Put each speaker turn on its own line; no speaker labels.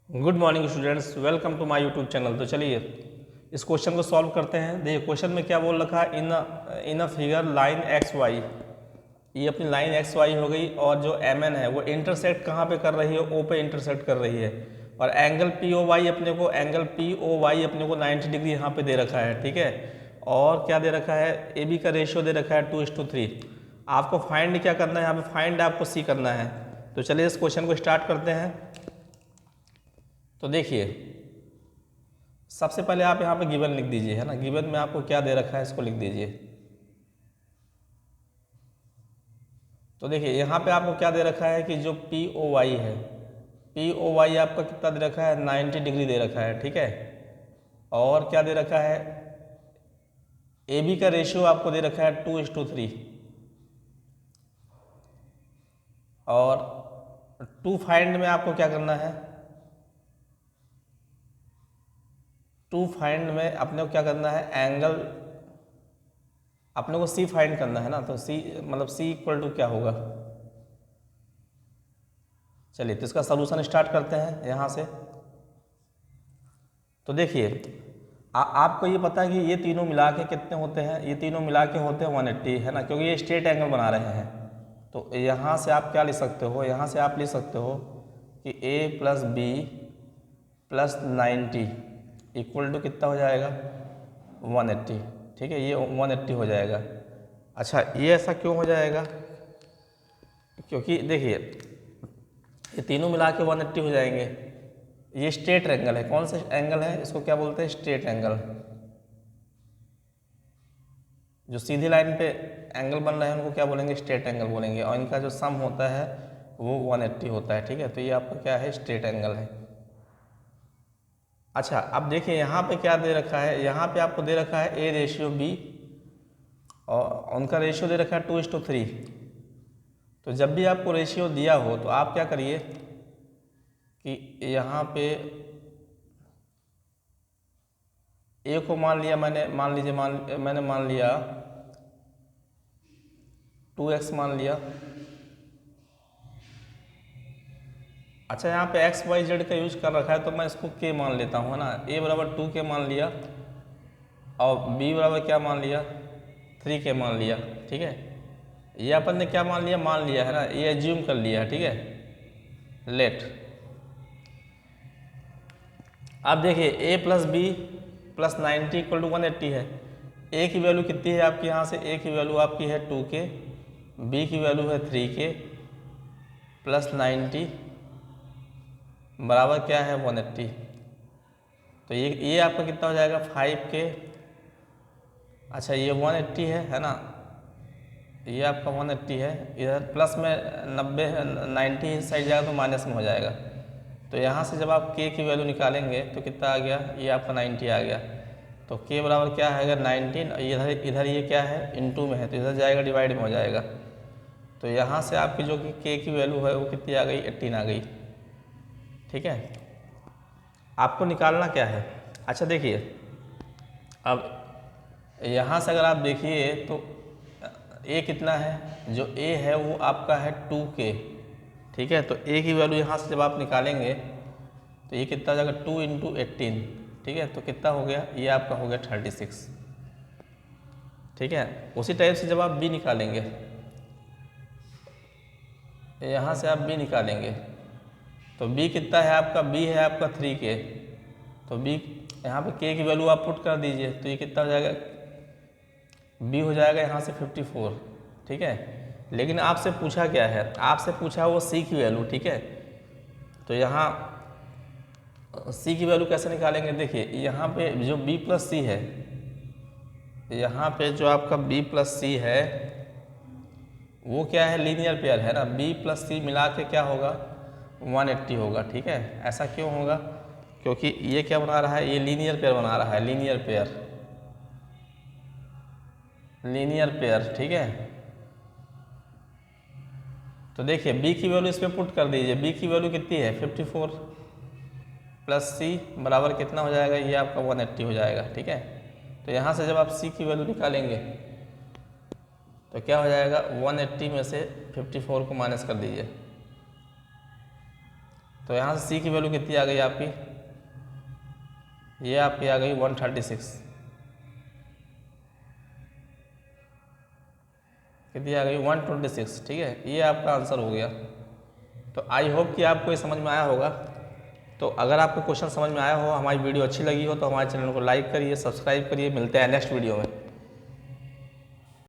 Good morning students, welcome to my YouTube channel. तो चलिए इस क्वेश्चन को सॉल्व करते हैं। देखिए क्वेश्चन में क्या बोल रखा है, in a figure line X Y, ये अपनी लाइन एक्स वाई हो गई और जो एम एन है वो इंटरसेक्ट कहाँ पे कर रही है, ओ पे इंटरसेक्ट कर रही है। और एंगल पी ओ वाई अपने को 90 डिग्री यहाँ पे दे रखा है, ठीक है। और क्या दे रखा है, ए बी का रेशियो दे रखा है 2:3। आपको फाइंड क्या करना है, यहाँ पे फाइंड आपको सी करना है। तो चलिए इस क्वेश्चन को स्टार्ट करते हैं। तो देखिए सबसे पहले आप यहाँ पे गिवन लिख दीजिए, है ना। गिवन में आपको क्या दे रखा है इसको लिख दीजिए। तो देखिए यहाँ पे आपको क्या दे रखा है कि जो पी ओ वाई है, पी ओ वाई आपका कितना दे रखा है, 90 डिग्री दे रखा है, ठीक है। और क्या दे रखा है, ए बी का रेशियो आपको दे रखा है 2:3। और टू फाइंड में आपको क्या करना है, टू फाइंड में अपने को क्या करना है, एंगल अपने को सी फाइंड करना है ना। तो सी मतलब सी इक्वल टू क्या होगा। चलिए तो इसका सलूशन स्टार्ट करते हैं यहाँ से। तो देखिए आपको ये पता है कि ये तीनों मिला के कितने होते हैं, ये तीनों मिला के होते हैं 180, है ना, क्योंकि ये स्ट्रेट एंगल बना रहे हैं। तो यहाँ से आप क्या लिख सकते हो, यहाँ से आप लिख सकते हो कि a plus b plus 90 equal to कितना हो जाएगा, 180, ठीक है। ये 180 हो जाएगा। अच्छा ये ऐसा क्यों हो जाएगा, क्योंकि देखिए ये तीनों मिला के 180 हो जाएंगे। ये स्ट्रेट एंगल है, कौन सा एंगल है, इसको क्या बोलते हैं, स्ट्रेट एंगल। जो सीधी लाइन पे एंगल बन रहे हैं उनको क्या बोलेंगे, स्ट्रेट एंगल बोलेंगे। और इनका जो सम होता है वो 180 होता है, ठीक है। तो ये आपका क्या है, स्ट्रेट एंगल है। अच्छा अब देखिए यहाँ पे क्या दे रखा है, यहाँ पे आपको दे रखा है ए रेशियो बी और उनका रेशियो दे रखा है 2:3। तो जब भी आपको रेशियो दिया हो तो आप क्या करिए कि यहाँ पे ए को मान लिया मैंने, मैंने मान लिया 2x मान लिया। अच्छा यहाँ पे एक्स वाई जेड का यूज कर रखा है तो मैं इसको के मान लेता हूँ, है ना। ए बराबर 2k मान लिया और बी बराबर क्या मान लिया, 3k मान लिया, ठीक है। ये अपन ने क्या मान लिया है ना, ये एज्यूम कर लिया है, ठीक है। लेट अब देखिए a plus b plus 90 equal to 180 है। a की वैल्यू कितनी है आपकी, यहाँ से a की वैल्यू आपकी है 2k, b की वैल्यू है 3k प्लस 90 बराबर क्या है 180। तो ये आपका कितना हो जाएगा 5k। अच्छा ये 180 है ना, ये आपका 180 है। इधर प्लस में 90 इस साइड जाएगा तो माइनस में हो जाएगा। तो यहाँ से जब आप k की वैल्यू निकालेंगे तो कितना आ गया, ये आपका 90 आ गया। तो k बराबर क्या है, अगर 19 इधर इधर ये क्या है इनटू में है तो इधर जाएगा डिवाइड में हो जाएगा। तो यहाँ से आपकी जो कि k की वैल्यू है वो कितनी आ गई, 18 आ गई, ठीक है। आपको निकालना क्या है। अच्छा देखिए अब यहाँ से अगर आप देखिए तो a कितना है, जो a है वो आपका है 2k, ठीक है। तो a की वैल्यू यहाँ से जब आप निकालेंगे तो ये कितना हो जाएगा 2 × 18, ठीक है। तो कितना हो गया, ये आपका हो गया 36, ठीक है। उसी टाइप से जब आप b निकालेंगे, यहाँ से आप b निकालेंगे तो b कितना है आपका, b है आपका 3k। तो b यहाँ पे k की वैल्यू आप पुट कर दीजिए तो ये कितना हो जाएगा, b हो जाएगा यहाँ से 54, ठीक है। लेकिन आपसे पूछा क्या है, आपसे पूछा वो c की वैल्यू, ठीक है। तो यहाँ c की वैल्यू कैसे निकालेंगे, देखिए यहाँ पे जो b प्लस सी है, यहाँ पे जो आपका b प्लस सी है वो क्या है, लीनियर पेयर है ना। b प्लस सी मिला के क्या होगा, 180 होगा, ठीक है। ऐसा क्यों होगा, क्योंकि ये क्या बना रहा है, ये लीनियर पेयर बना रहा है, लीनियर पेयर, ठीक है। तो देखिए b की वैल्यू इसमें पुट कर दीजिए, b की वैल्यू कितनी है 54 प्लस c बराबर कितना हो जाएगा, ये आपका 180 हो जाएगा, ठीक है। तो यहाँ से जब आप c की वैल्यू निकालेंगे तो क्या हो जाएगा, 180 में से 54 को माइनस कर दीजिए तो यहाँ से सी की वैल्यू कितनी आ गई आपकी, ये आपकी आ गई 136, कितनी आ गई 126, ठीक है। ये आपका आंसर हो गया। तो आई होप कि आपको ये समझ में आया होगा। तो अगर आपको क्वेश्चन समझ में आया हो, हमारी वीडियो अच्छी लगी हो, तो हमारे चैनल को लाइक करिए, सब्सक्राइब करिए। मिलते हैं नेक्स्ट वीडियो में।